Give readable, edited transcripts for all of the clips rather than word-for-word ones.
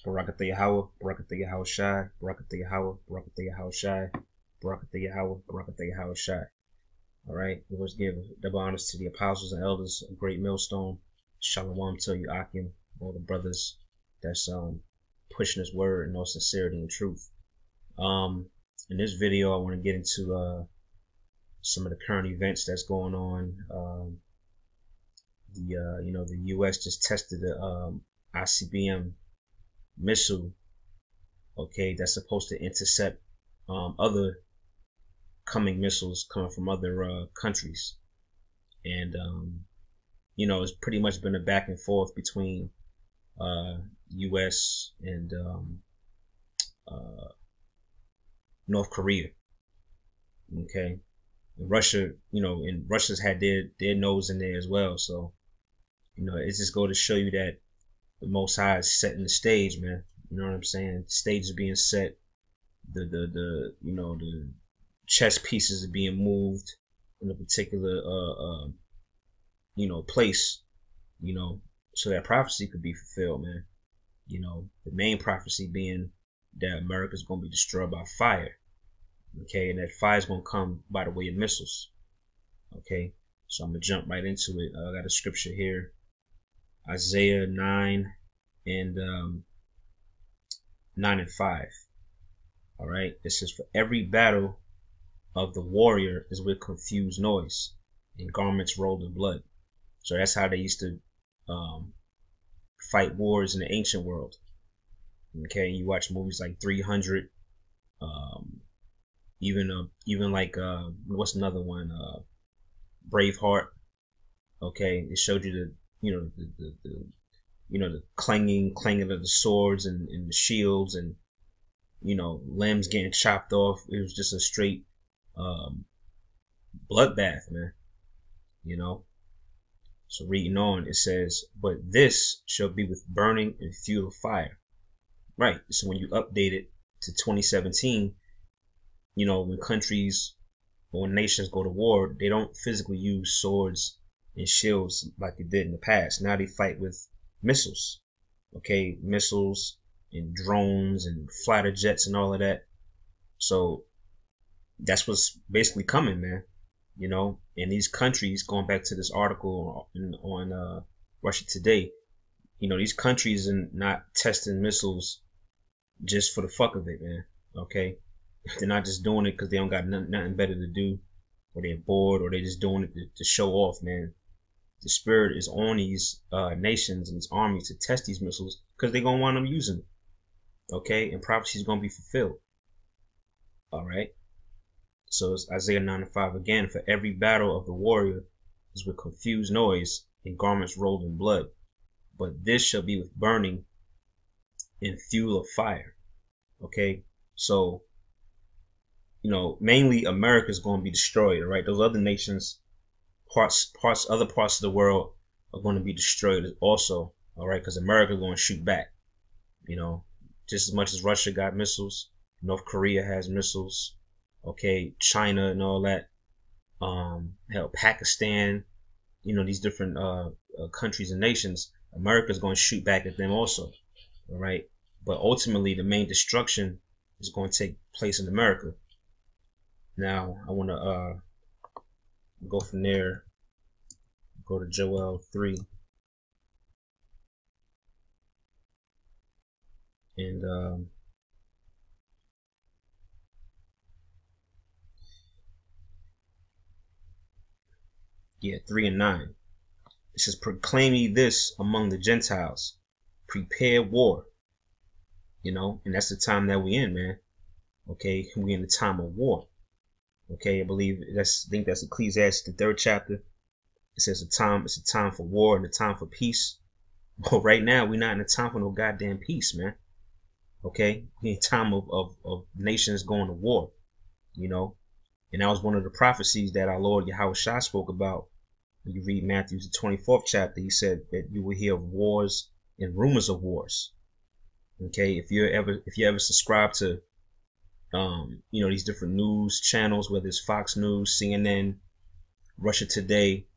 Barakatha Yahweh, Barakatha Yahweh Shai, Barakatha Yahweh, Barakatha Yahweh Shai, Barakatha Yahweh, Barakatha Yahweh Shai. Alright, we must give double honors to the apostles and elders of Great Millstone. Shalom to you, Akim, all the brothers that's pushing this word in all sincerity and truth. In this video, I want to get into some of the current events that's going on. The U.S. just tested the ICBM missile, okay, that's supposed to intercept other coming missiles coming from other countries. And it's pretty much been a back and forth between US and North Korea. Okay. And Russia, and Russia's had their nose in there as well. So, it's just go to show you that the Most High is setting the stage, man. You know what I'm saying? The stage is being set. The chess pieces are being moved in a particular place, so that prophecy could be fulfilled, man. The main prophecy being that America's gonna be destroyed by fire. Okay, and that fire's gonna come by the way of missiles. Okay, so I'm gonna jump right into it. I got a scripture here, Isaiah 9 and 9 and 5. All right, it says, "For every battle of the warrior is with confused noise and garments rolled in blood." So that's how they used to fight wars in the ancient world. Okay, you watch movies like 300, even like what's another one? Braveheart. Okay, it showed you the clanging of the swords and the shields and limbs getting chopped off. It was just a straight bloodbath, man. So reading on, it says, "But this shall be with burning and fuel of fire." Right. So when you update it to 2017, when countries or nations go to war, they don't physically use swords and shields like they did in the past. Now they fight with missiles. Okay, missiles and drones and fighter jets and all of that. So that's what's basically coming, man. And these countries, going back to this article on Russia Today, these countries are not testing missiles just for the fuck of it, man. Okay, they're not just doing it because they don't got nothing better to do, or they're bored, or they're just doing it to show off, man. The spirit is on these nations and these armies to test these missiles because they're gonna want them using it. Okay, and prophecy is gonna be fulfilled. All right. So it's Isaiah 9 and 5 again. "For every battle of the warrior is with confused noise and garments rolled in blood. But this shall be with burning and fuel of fire." Okay. So, mainly America's going to be destroyed. Right. Those other nations, other parts of the world are going to be destroyed also. All right. Because America's going to shoot back. Just as much as Russia got missiles, North Korea has missiles. Okay, China and all that. Hell, Pakistan, these different countries and nations, America's going to shoot back at them also. All right, but ultimately the main destruction is going to take place in America. Now I want to go from there, go to WW3, and 3 and 9. It says, "Proclaim ye this among the Gentiles, prepare war." And that's the time that we in, man. Okay, we in the time of war. Okay, I think that's Ecclesiastes, the 3rd chapter. It says it's a time for war and a time for peace. But right now, we're not in a time for no goddamn peace, man. Okay, we're in a time of nations going to war. And that was one of the prophecies that our Lord Yahweh Shah spoke about. When you read Matthew, the 24th chapter, he said that you will hear of wars and rumors of wars. Okay, if you ever subscribe to these different news channels, whether it's Fox News, CNN, Russia Today,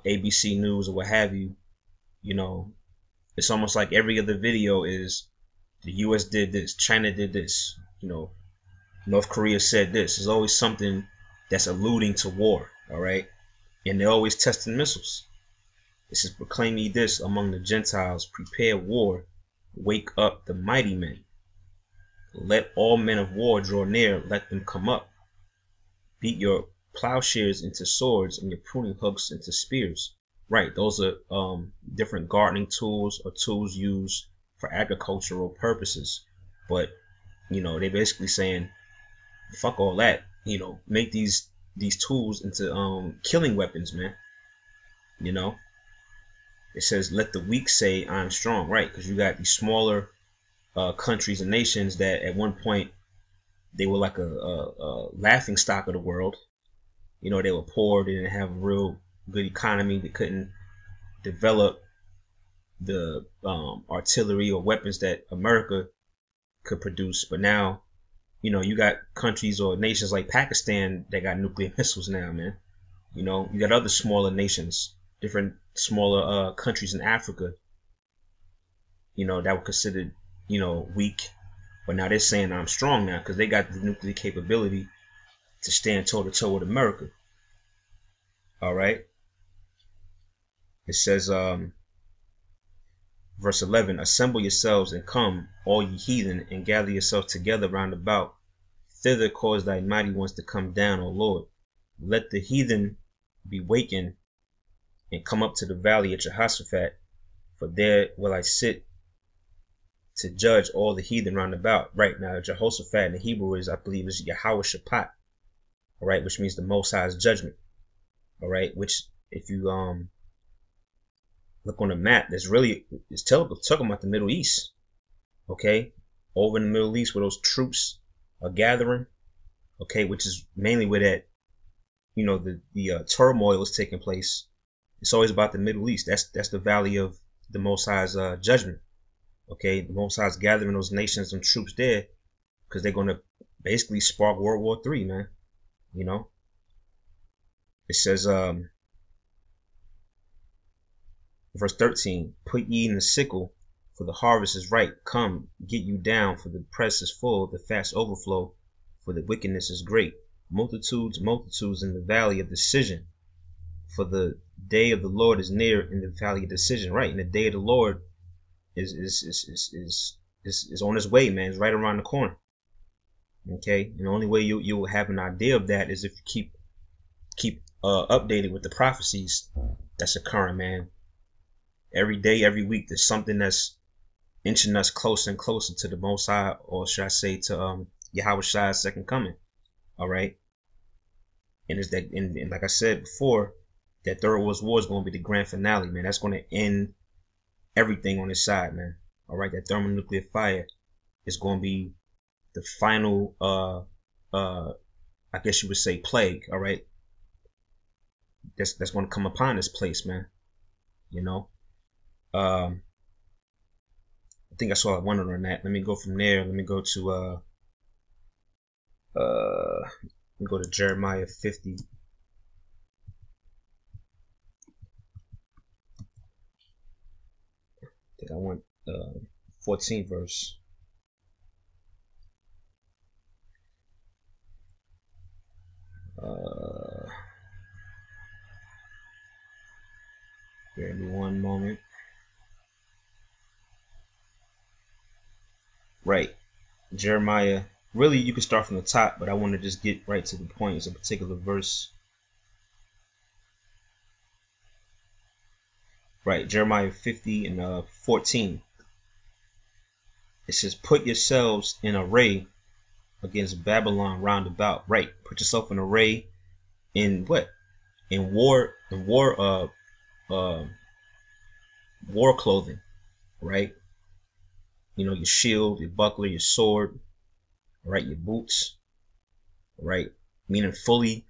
ABC News, or what have you, it's almost like every other video is The US did this, China did this, North Korea said this. There's always something that's alluding to war, all right? And they're always testing missiles. It says, proclaim ye this among the Gentiles, prepare war, wake up the mighty men. Let all men of war draw near, let them come up. Beat your plowshares into swords and your pruning hooks into spears. Right, those are different gardening tools or tools used for agricultural purposes. But, they're basically saying, fuck all that. Make these tools into killing weapons, man. It says, let the weak say I'm strong, right? Because you got these smaller countries and nations that at one point they were like a laughing stock of the world. They were poor, they didn't have a real good economy, they couldn't develop the artillery or weapons that America could produce. But now, you got countries or nations like Pakistan that got nuclear missiles now, man. You got other smaller nations, different smaller countries in Africa, that were considered, weak. But now they're saying I'm strong now because they got the nuclear capability to stand toe to toe with America. All right. It says, verse 11, assemble yourselves and come, all ye heathen, and gather yourselves together round about. Thither cause thy mighty ones to come down, O Lord. Let the heathen be wakened and come up to the valley of Jehoshaphat, for there will I sit to judge all the heathen round about. Right now, Jehoshaphat in the Hebrew is, I believe, is Yahweh Shaphat, all right, which means the Most High's judgment, all right, which if you look on the map, it's talking about the Middle East, okay, over in the Middle East where those troops are gathering, okay, which is mainly where that, the turmoil is taking place. It's always about the Middle East. That's the valley of the Most High's judgment. Okay, the Most High's gathering those nations and troops there because they're going to basically spark World War III, man. It says, verse 13, put ye in the sickle, for the harvest is ripe. Come, get you down, for the press is full, the fast overflow, for the wickedness is great. Multitudes, multitudes in the valley of decision. For the day of the Lord is near in the valley of decision. Right, and the day of the Lord is on its way, man. It's right around the corner. Okay, and the only way you will have an idea of that is if you keep updated with the prophecies that's occurring, man. Every day, every week, there's something that's inching us closer and closer to the Most High, or should I say to Yahweh Shai's second coming. All right, and it's that, and like I said before, that Third World War is going to be the grand finale, man. That's going to end everything on this side, man. All right, that thermonuclear fire is going to be the final, I guess you would say, plague. All right, that's going to come upon this place, man. I think I saw one on that. Let me go from there. Let me go to Jeremiah 50. I think I want 14th verse. Give me one moment. Right, Jeremiah. Really, you can start from the top, but I want to just get right to the point. It's a particular verse. Right, Jeremiah 50 and 14. It says, put yourselves in array against Babylon round about. Right, put yourself in array in what? In war clothing, right? Your shield, your buckler, your sword, right? Your boots, right? Meaning fully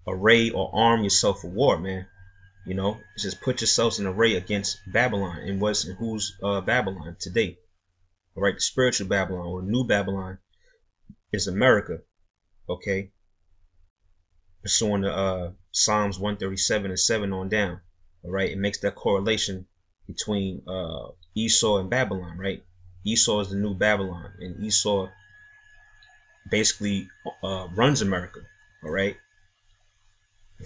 array or arm yourself for war, man. It says put yourselves in array against Babylon. And who's Babylon today? All right, the spiritual Babylon or new Babylon is America. Okay, pursuing the Psalms 137 and 7 on down. All right, it makes that correlation between Esau and Babylon, right? Esau is the new Babylon, and Esau basically runs America. All right.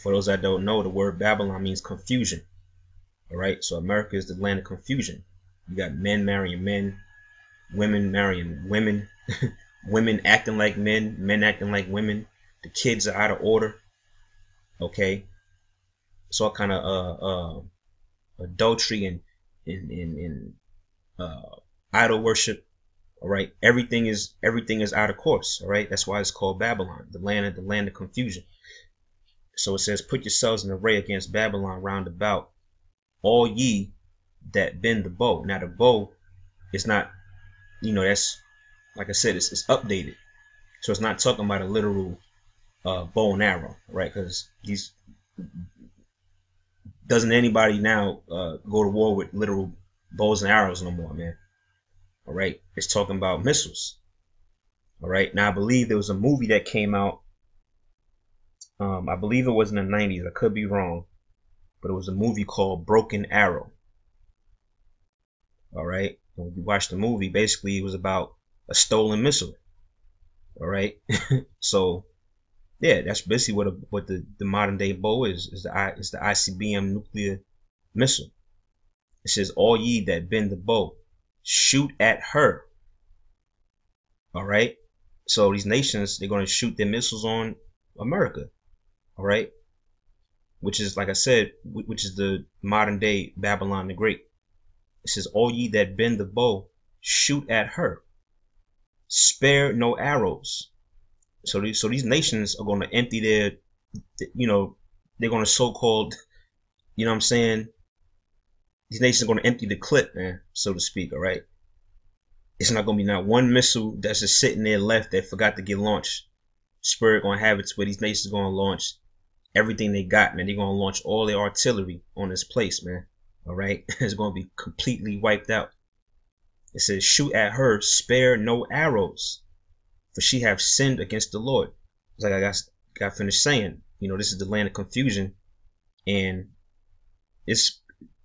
For those that don't know, the word Babylon means confusion. All right. So America is the land of confusion. You got men marrying men, women marrying women, women acting like men acting like women. The kids are out of order. Okay. It's all kind of adultery and idol worship. All right. Everything is out of course. All right. That's why it's called Babylon, the land of confusion. So it says, put yourselves in array against Babylon round about, all ye that bend the bow. Now the bow is not, that's, like I said, it's updated. So it's not talking about a literal bow and arrow, right? Because doesn't anybody now go to war with literal bows and arrows no more, man. All right. It's talking about missiles. All right. Now I believe there was a movie that came out. I believe it was in the 90s. I could be wrong, but it was a movie called Broken Arrow. All right. When we watched the movie, basically it was about a stolen missile. All right. So yeah, that's basically what the modern day bow is the ICBM nuclear missile. It says, all ye that bend the bow, shoot at her. All right. So these nations, they're going to shoot their missiles on America. All right. Which is, like I said, which is the modern day Babylon the Great. It says, all ye that bend the bow, shoot at her. Spare no arrows. So these nations are going to empty their, they're going to so-called, what I'm saying? These nations are going to empty the clip, man, so to speak. All right. It's not going to be not one missile that's just sitting there left that forgot to get launched. Spirit going to have it to where these nations are going to launch everything they got, man. They're going to launch all their artillery on this place, man. All right. It's going to be completely wiped out. It says, shoot at her, spare no arrows, for she have sinned against the Lord. It's like I got finished saying, this is the land of confusion. And it's,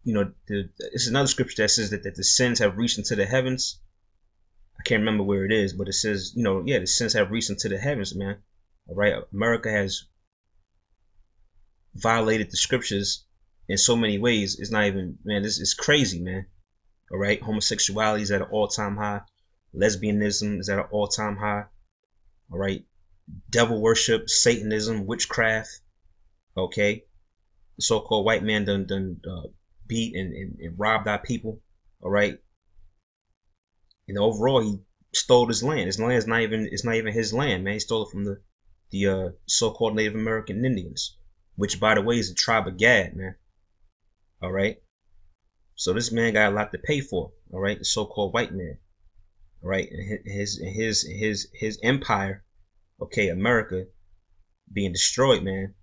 it's another scripture that says that the sins have reached into the heavens. I can't remember where it is, but it says, the sins have reached into the heavens, man. All right. America has violated the scriptures in so many ways. It's not even, man, this is crazy, man. All right. Homosexuality is at an all-time high. Lesbianism is at an all-time high. All right. Devil worship, Satanism, witchcraft. Okay. The so-called white man done beat and robbed our people. All right. Overall, he stole his land. His land is not even his land, man. He stole it from the so-called Native American Indians, which, by the way, is the tribe of Gad, man. All right. So this man got a lot to pay for. All right. The so-called white man. All right. And his empire, okay, America being destroyed, man.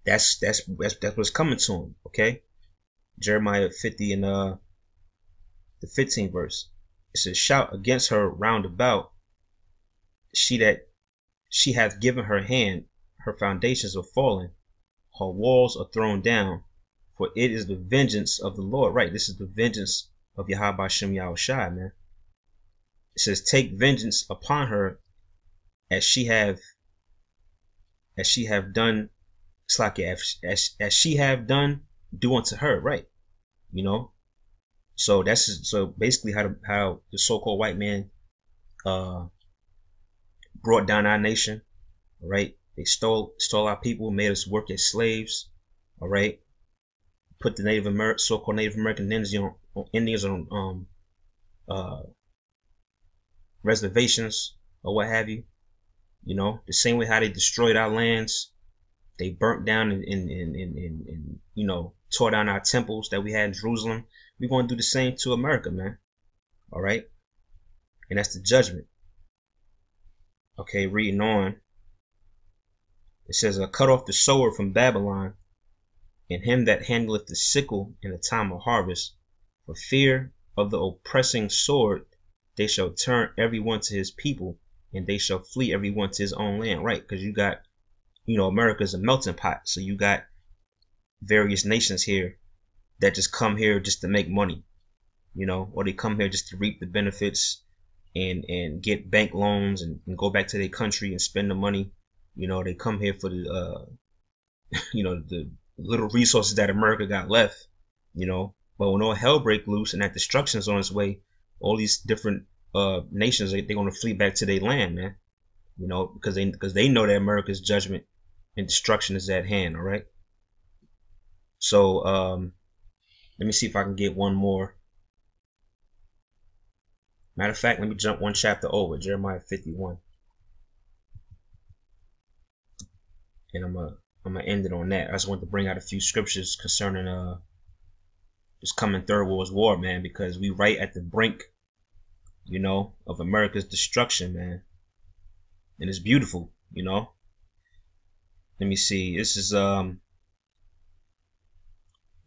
That's what's coming to him. Okay. Jeremiah 50 and the 15th verse. It says, shout against her round about, she hath given her hand, her foundations are fallen, her walls are thrown down, for it is the vengeance of the Lord. Right, this is the vengeance of Yahweh Shem Yahushai, man. It says, take vengeance upon her as she have done, it's like as she have done, do unto her, right? So so basically how the so-called white man brought down our nation. All right, they stole our people, made us work as slaves. All right, put the so-called Native American Indians on reservations or what have you. The same way how they destroyed our lands, they burnt down and tore down our temples that we had in Jerusalem. We're going to do the same to America, man. All right. And that's the judgment. Okay, reading on. It says, cut off the sower from Babylon, and him that handleth the sickle in the time of harvest. For fear of the oppressing sword, they shall turn every one to his people, and they shall flee every one to his own land. Right, because you got, America's a melting pot. So you got various nations here that just come here just to make money. you know, or they come here just to reap the benefits and get bank loans and go back to their country and spend the money. You know, they come here for the you know, the little resources that America got left, you know. But when all hell break loose and that destruction is on its way, all these different nations, they're gonna flee back to their land, man. You know, because they know that America's judgment and destruction is at hand. All right. So let me see if I can get one more. Matter of fact, let me jump one chapter over, Jeremiah 51, and I'm gonna end it on that. I just want to bring out a few scriptures concerning this coming Third World War, man, because we right at the brink, you know, of America's destruction, man, and it's beautiful, you know. Let me see. This is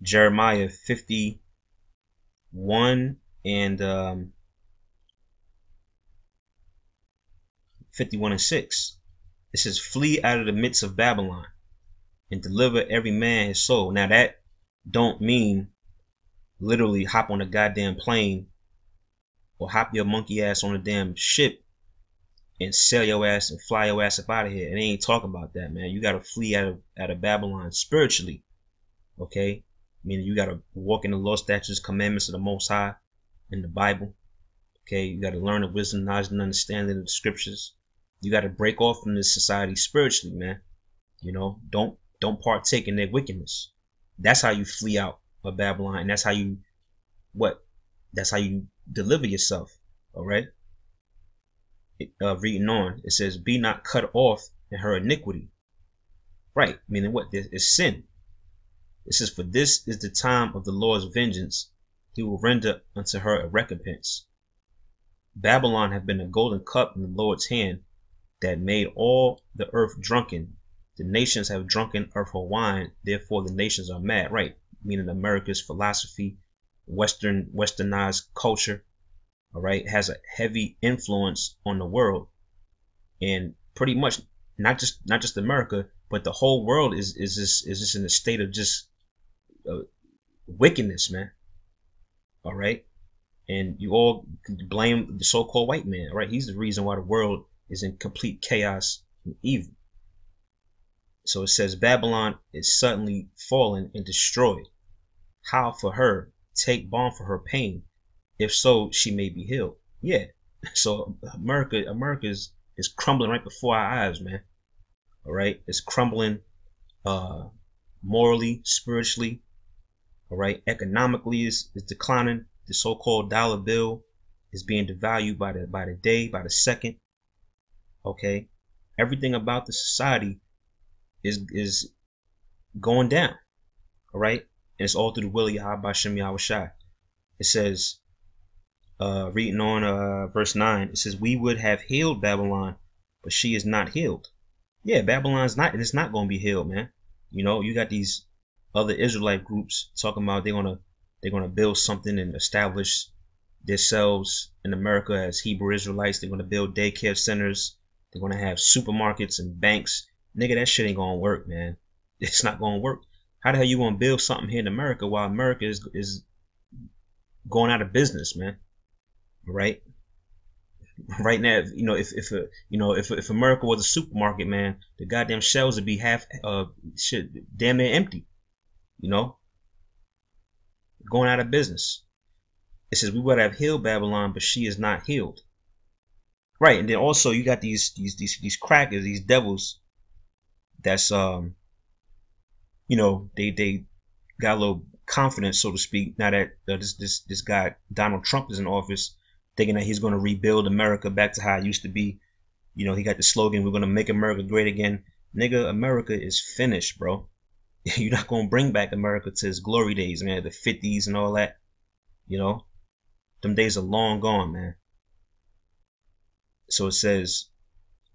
Jeremiah 51 and 51 and 6. It says, "Flee out of the midst of Babylon, and deliver every man his soul." Now that don't mean literally hop on a goddamn plane or hop your monkey ass on a damn ship and sail your ass and fly your ass up out of here. And they ain't talking about that, man. You gotta flee out of Babylon spiritually. Okay? Meaning you gotta walk in the law, statutes, commandments of the Most High in the Bible. Okay? You gotta learn the wisdom, knowledge, and understanding of the scriptures. You gotta break off from this society spiritually, man. You know, don't partake in their wickedness. That's how you flee out of Babylon, and that's how you that's how you deliver yourself. All right. Reading on, it says, "Be not cut off in her iniquity." Right, meaning what? There is sin. It says, "For this is the time of the Lord's vengeance; he will render unto her a recompense." Babylon hath been a golden cup in the Lord's hand, that made all the earth drunken. The nations have drunken of her wine, therefore the nations are mad. Right, meaning America's philosophy, westernized culture, all right, has a heavy influence on the world, and pretty much not just America, but the whole world is just in a state of just wickedness, man. All right, and you all blame the so-called white man. All right, he's the reason why the world is in complete chaos and evil. So it says, "Babylon is suddenly fallen and destroyed. How for her? Take balm for her pain. If so, she may be healed." Yeah. So America is crumbling right before our eyes, man. All right. It's crumbling morally, spiritually. All right. Economically is declining. The so-called dollar bill is being devalued by the day, by the second. Okay. Everything about the society is going down. All right. And it's all through the will of Yahweh Bashem Yahweh Shai. It says, reading on verse 9, it says, "We would have healed Babylon, but she is not healed." Yeah, Babylon's not, it's not going to be healed, man. You know, you got these other Israelite groups talking about they're gonna build something and establish themselves in America as Hebrew Israelites. They're gonna build daycare centers. They're gonna have supermarkets and banks. Nigga, that shit ain't gonna work, man. It's not gonna work. How the hell you gonna build something here in America while America is going out of business, man? Right? Right now, you know, if America was a supermarket, man, the goddamn shelves would be half shit damn near empty. You know? Going out of business. It says, "We would have healed Babylon, but she is not healed." Right, and then also you got these crackers, these devils that's you know, they got a little confidence, so to speak, now that this guy Donald Trump is in office, thinking that he's going to rebuild America back to how it used to be. You know, he got the slogan, "We're going to make America great again." Nigga, America is finished, bro. You're not going to bring back America to its glory days, man, the 50s and all that. You know, them days are long gone, man. So it says,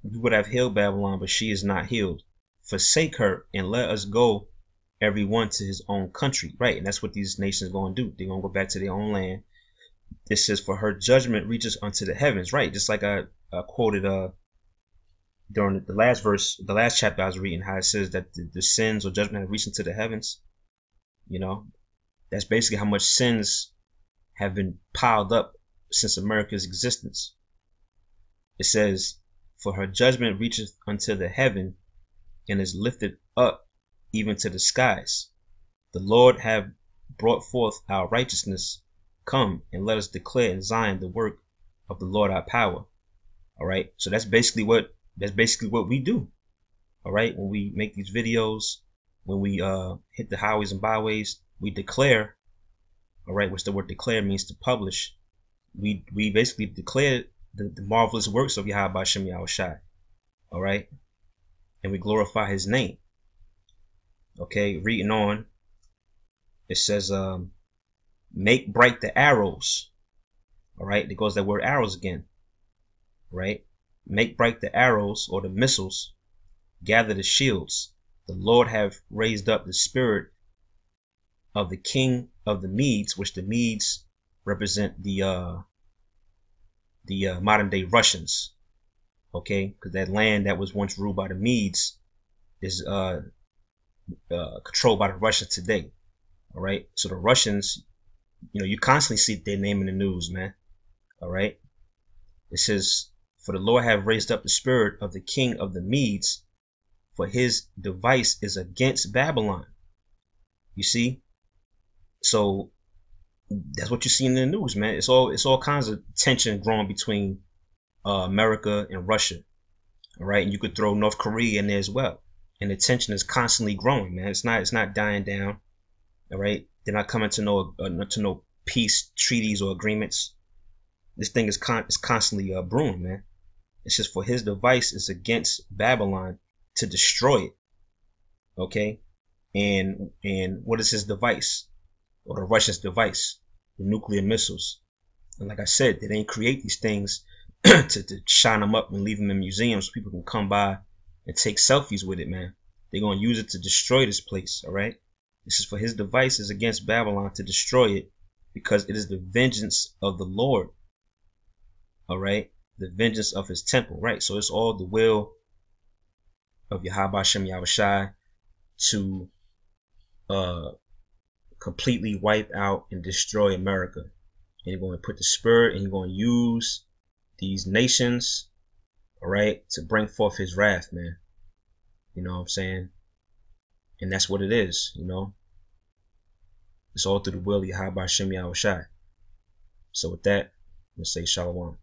"We would have healed Babylon, but she is not healed. Forsake her and let us go, every one to his own country." Right, and that's what these nations are going to do. They're going to go back to their own land. It says, "For her judgment reaches unto the heavens." Right, just like I quoted during the last verse, the last chapter I was reading, how it says that the sins or judgment have reached into the heavens. You know, that's basically how much sins have been piled up since America's existence. It says, for her judgment reacheth unto the heaven, and is lifted up even to the skies. The Lord have brought forth our righteousness. Come and let us declare in Zion the work of the Lord our power. All right. So that's basically what we do. All right. When we make these videos, when we hit the highways and byways, we declare. All right. Which the word declare means to publish. We basically declare the marvelous works of Yahweh Bashem Yahushai. All right. And we glorify his name. Okay. Reading on. It says, make bright the arrows. All right. There goes that word arrows again. Right. Make bright the arrows or the missiles. Gather the shields. The Lord have raised up the spirit of the king of the Medes, which the Medes represent the modern day Russians. Okay, because that land that was once ruled by the Medes is controlled by the Russians today. All right, so the Russians, you constantly see their name in the news, man. All right, it says, for the Lord have raised up the spirit of the king of the Medes, for his device is against Babylon. You see, so that's what you see in the news, man. It's all kinds of tension growing between America and Russia. All right, and you could throw North Korea in there as well, and the tension is constantly growing, man. It's not dying down. All right, they're not coming to no peace treaties or agreements. This thing is constantly brewing, man. It's just for his device is against Babylon to destroy it. Okay, and what is his device, or the Russians' device? The nuclear missiles. And like I said, they didn't create these things to shine them up and leave them in museums so people can come by and take selfies with it, man. They're gonna use it to destroy this place. All right. This is for his device is against Babylon to destroy it, because it is the vengeance of the Lord. All right, the vengeance of his temple. Right. So it's all the will of Yahweh Bashem Yahushai to completely wipe out and destroy America. And you're going to put the spirit, and you're going to use these nations, all right, to bring forth his wrath, man. You know what I'm saying? And that's what it is, It's all through the will of Yahweh Bashem Yahushai. So with that, I'm going to say Shalom.